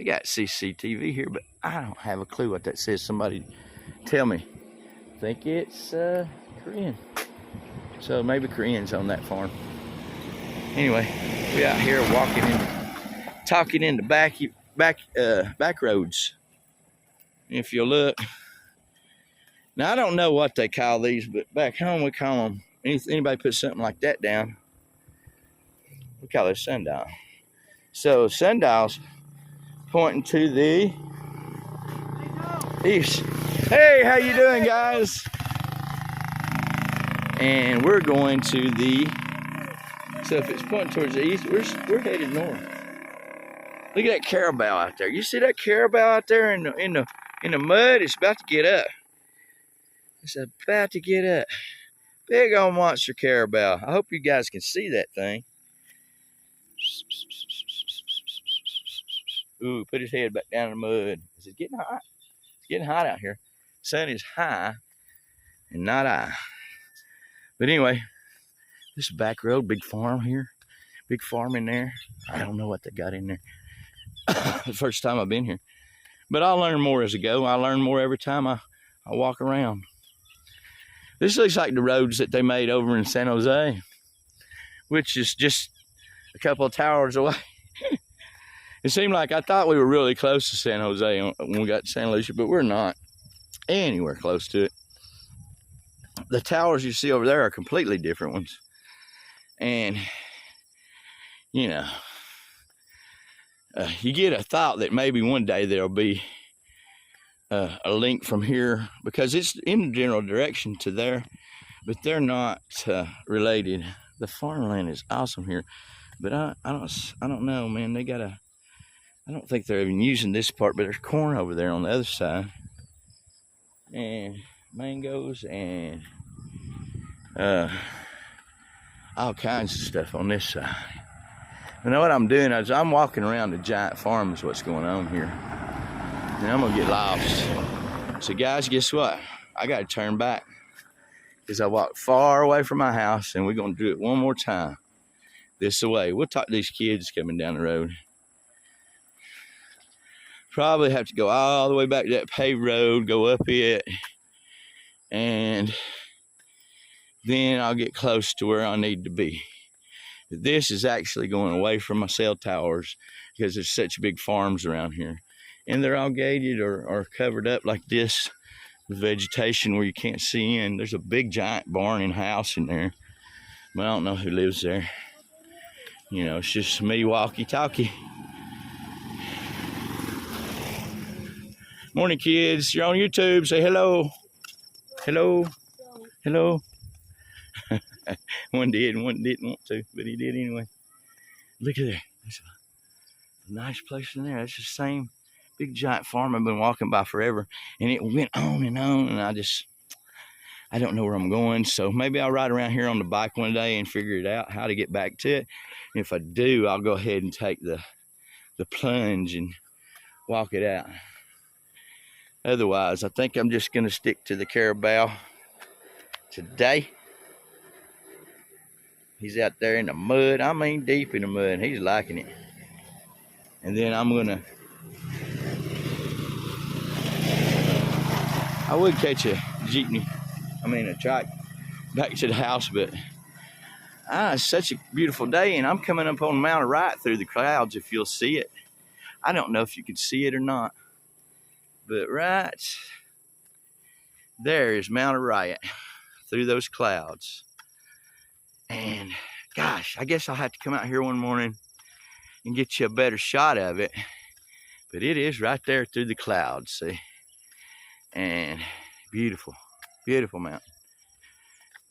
They got CCTV here, but I don't have a clue what that says. Somebody tell me. I think it's Korean. So maybe Koreans on that farm. Anyway, we out here walking in, talking in the back roads. If you look, now I don't know what they call these, but back home we call them. Anybody put something like that down, we call it a sundial. So sundials pointing to the east. Hey, how you doing, guys? And we're going to the. So if it's pointing towards the east, we're headed north. Look at that Carabao out there. You see that Carabao out there in the mud? It's about to get up. It's about to get up. Big old monster Carabao. I hope you guys can see that thing. Ooh, put his head back down in the mud. Is it getting hot? It's getting hot out here. Sun is high and not high. But anyway, this back road, big farm here. Big farm in there. I don't know what they got in there. The first time I've been here. But I'll learn more as I go. I learn more every time I walk around. This looks like the roads that they made over in San Jose, which is just a couple of towers away. It seemed like I thought we were really close to San Jose when we got to Santa Lucia, but we're not anywhere close to it. The towers you see over there are completely different ones. And, you know, you get a thought that maybe one day there'll be a link from here, because it's in the general direction to there, but they're not related. The farmland is awesome here, but I don't know, man. They got I don't think they're even using this part, but there's corn over there on the other side, and mangoes, and all kinds of stuff on this side. You know what I'm doing is I'm walking around the giant farm is what's going on here. And I'm gonna get lost. So guys, guess what? I gotta turn back because I walked far away from my house, and we're gonna do it one more time this way. We'll talk to these kids coming down the road. Probably have to go all the way back to that paved road, go up it, and then I'll get close to where I need to be. This is actually going away from my cell towers because there's such big farms around here. And they're all gated or covered up like this with vegetation where you can't see in. There's a big giant barn and house in there, but I don't know who lives there. You know, it's just me walkie-talkie. Morning, kids. You're on YouTube. Say hello. Hello. Hello. One did and one didn't want to, but he did anyway. Look at there. There's a nice place in there. That's the same big giant farm I've been walking by forever. And it went on, and I don't know where I'm going. So maybe I'll ride around here on the bike one day and figure it out how to get back to it. And if I do, I'll go ahead and take the plunge and walk it out. Otherwise, I think I'm just going to stick to the Carabao today. He's out there in the mud. I mean, deep in the mud. He's liking it. And then I'm going to... I would catch a jeepney. A trike back to the house, but it's such a beautiful day, and I'm coming up on Mount Orion through the clouds, if you'll see it. I don't know if you can see it or not, but right there is Mount Orion through those clouds. And gosh, I guess I'll have to come out here one morning and get you a better shot of it. But it is right there through the clouds, see? And beautiful, beautiful mountain.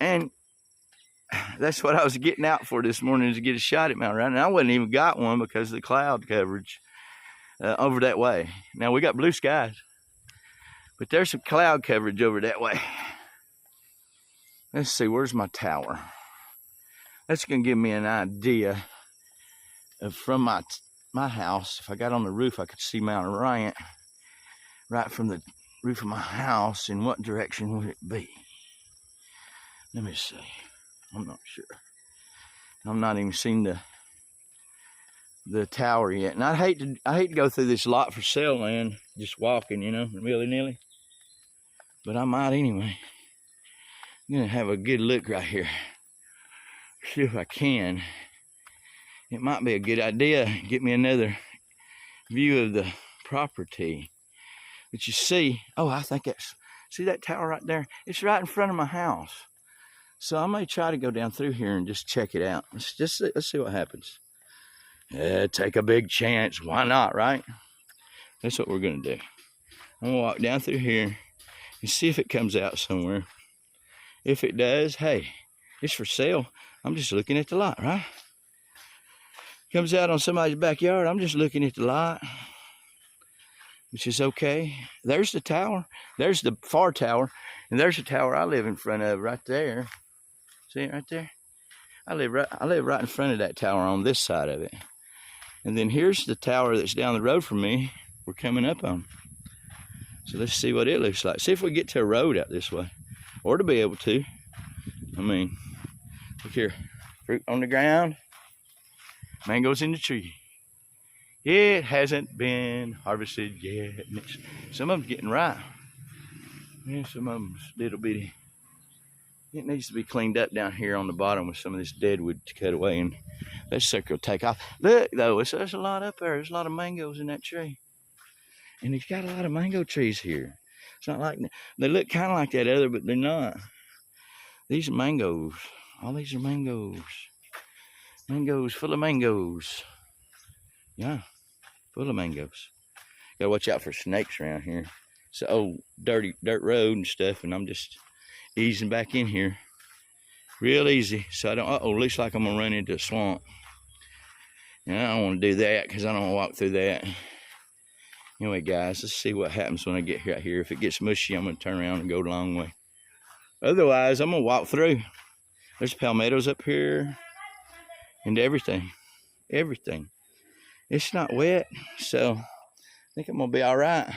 And that's what I was getting out for this morning, is to get a shot at Mount Orion. And I wouldn't even got one because of the cloud coverage over that way. Now we got blue skies, but there's some cloud coverage over that way. Let's see, where's my tower? That's gonna give me an idea of from my house. If I got on the roof, I could see Mount Orion right from the roof of my house. In what direction would it be? Let me see. I'm not sure. I'm not even seeing the the tower yet. And I hate to go through this lot for sale land, just walking, you know, willy-nilly. But I might anyway. I'm gonna have a good look right here. See if I can. It might be a good idea. Get me another view of the property. But you see, oh, I think it's, see that tower right there? It's right in front of my house. So I may try to go down through here and just check it out. Let's see what happens. Take a big chance. Why not, right? That's what we're gonna do. I'm gonna walk down through here and see if it comes out somewhere. If it does, hey, it's for sale. I'm just looking at the lot, right? Comes out on somebody's backyard, I'm just looking at the lot, which is okay. There's the tower. There's the far tower. And there's the tower I live in front of right there. See it right there? I live right in front of that tower on this side of it. And then here's the tower that's down the road from me. We're coming up on. So let's see what it looks like. See if we get to a road out this way. Or to be able to. I mean, look here. Fruit on the ground. Mangoes in the tree. It hasn't been harvested yet. Some of them's getting ripe. Yeah, some of them's little bitty. It needs to be cleaned up down here on the bottom with some of this dead wood to cut away, and that sucker will take off. Look, though, there's a lot up there. There's a lot of mangoes in that tree. And he's got a lot of mango trees here. It's not like, they look kind of like that other, but they're not. These are mangoes. All these are mangoes. Mangoes, full of mangoes. Yeah, full of mangoes. Gotta watch out for snakes around here. It's an old dirty dirt road and stuff, and I'm just easing back in here real easy, so I don't, looks like I'm gonna run into a swamp, and I don't want to do that because I don't want to walk through that. Anyway, guys, let's see what happens when I get right here. If it gets mushy, I'm gonna turn around and go the long way. Otherwise, I'm gonna walk through. There's palmettos up here and everything. It's not wet, so I think I'm gonna be all right.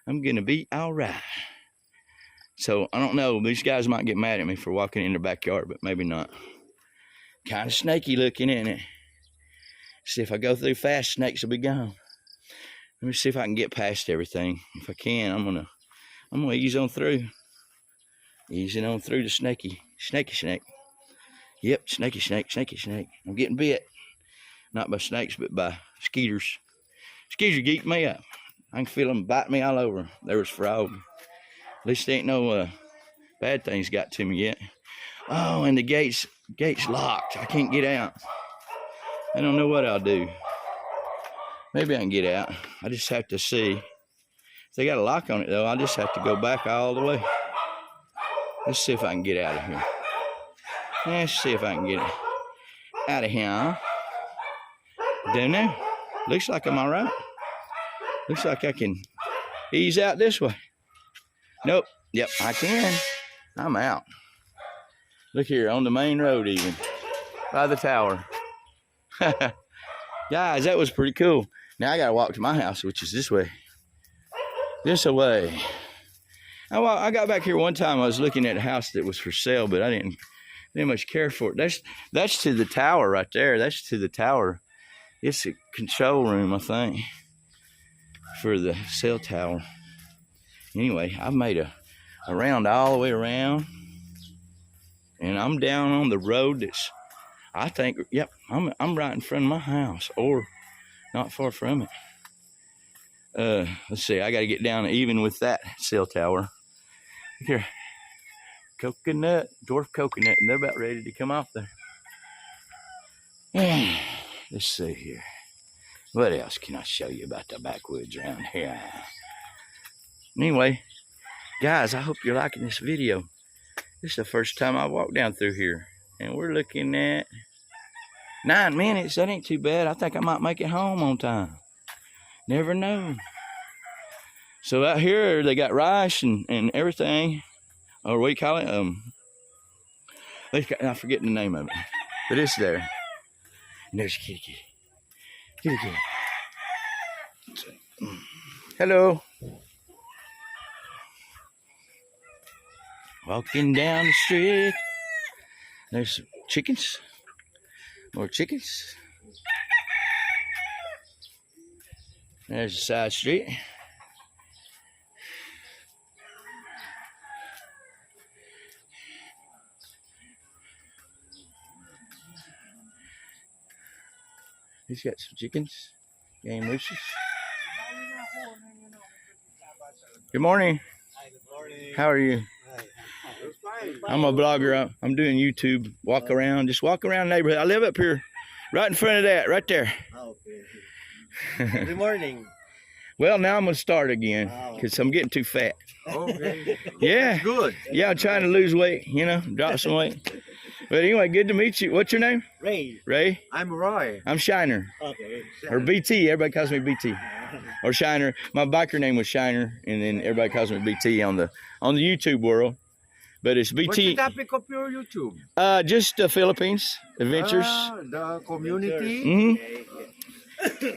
I'm gonna be all right. So, I don't know, these guys might get mad at me for walking in their backyard, but maybe not. Kind of snaky looking, isn't it? See, if I go through fast, snakes will be gone. Let me see if I can get past everything. If I can, I'm gonna ease on through. Easing on through the snaky snake. Yep, snaky snake. I'm getting bit. Not by snakes, but by skeeters. Skeeters geek me up. I can feel them bite me all over. There was frog. At least there ain't no bad things got to me yet. Oh, and the gate's locked. I can't get out. I don't know what I'll do. Maybe I can get out. I just have to see. If they got a lock on it, though, I'll just have to go back all the way. Let's see if I can get out of here. Let's see if I can get out of here. Don't know. Looks like I'm all right. Looks like I can ease out this way. Nope. Yep, I can. I'm out. Look here, on the main road even. By the tower. Guys, that was pretty cool. Now I gotta walk to my house, which is this way. This way. I got back here one time. I was looking at a house that was for sale, but I didn't much care for it. That's to the tower right there. That's to the tower. It's a control room, I think, for the cell tower. Anyway, I've made a round all the way around, and I'm down on the road that's, I think, yep, I'm right in front of my house, or not far from it. Let's see, I got to get down even with that cell tower. Here, coconut, dwarf coconut, and they're about ready to come off there. Let's see here. What else can I show you about the backwoods around here? Anyway, guys, I hope you're liking this video. This is the first time I walked down through here, and we're looking at 9 minutes. That ain't too bad. I think I might make it home on time. Never know. So out here, they got rice and everything. Or what do you call it? I'm forgetting the name of it. But it's there. And there's a kitty. Kitty. Hello. Walking down the street. There's some chickens. More chickens. There's the side street. He's got some chickens, game roosters. Good morning. Hi, good morning. How are you? I'm a blogger. I'm doing YouTube. Walk around, just walk around the neighborhood. I live up here, right in front of that, right there. Okay. Good morning. Well, now I'm gonna start again because I'm getting too fat. Okay. Yeah. That's good. Yeah, I'm trying to lose weight. You know, drop some weight. But anyway, good to meet you. What's your name? Ray. Ray. I'm Roy. I'm Shiner. Okay. Or BT. Everybody calls me BT. Or Shiner. My biker name was Shiner, and then everybody calls me BT on the YouTube world. But it's BT. What's the topic of your YouTube? Just the Philippines adventures. The community. Mm-hmm.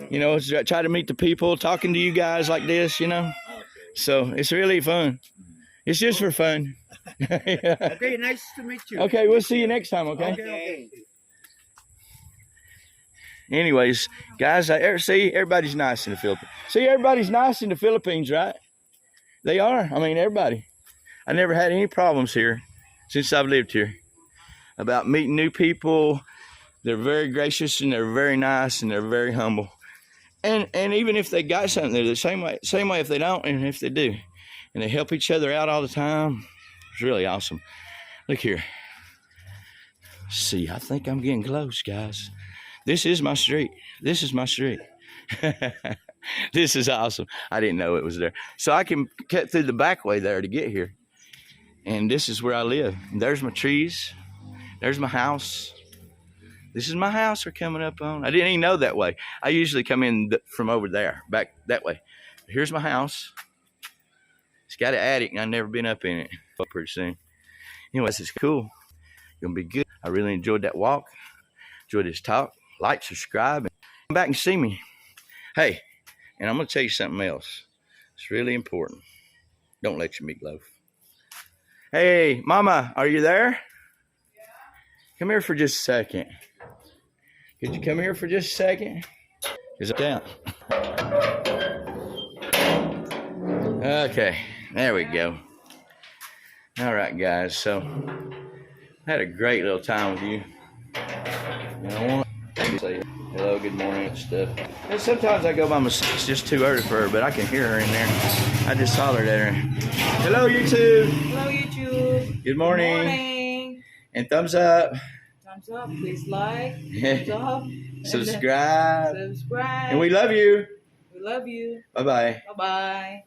You know, try to meet the people, talking to you guys like this. You know, so it's really fun. It's just for fun. Yeah. Okay, nice to meet you. Okay, we'll see you next time. Okay. Okay. Anyways, guys, see, everybody's nice in the Philippines. See, everybody's nice in the Philippines, right? They are. I mean, everybody. I never had any problems here since I've lived here about meeting new people. They're very gracious and they're very nice and they're very humble. And even if they got something, they're the same way if they don't and if they do. And they help each other out all the time. It's really awesome. Look here. See, I think I'm getting close, guys. This is my street. This is my street. This is awesome. I didn't know it was there. So I can cut through the back way there to get here. And this is where I live. There's my trees. There's my house. This is my house we're coming up on. I didn't even know that way. I usually come in from over there, back that way. Here's my house. It's got an attic, and I've never been up in it. Pretty soon. Anyways, it's cool. Gonna be good. I really enjoyed that walk. Enjoyed this talk. Like, subscribe, and come back and see me. Hey, and I'm gonna tell you something else. It's really important. Don't let your meatloaf. Hey, Mama, are you there? Yeah. Come here for just a second. Could you come here for just a second? Is it down? Okay, there we go. All right, guys, so I had a great little time with you. And I want to say hello, good morning and stuff. And sometimes I go by myself, it's just too early for her, but I can hear her in there. I just hollered at her. Hello, YouTube. Hello, YouTube. Good morning. Good morning. And thumbs up. Thumbs up. Please like. Thumbs up. Subscribe. Subscribe. And we love you. We love you. Bye-bye. Bye-bye.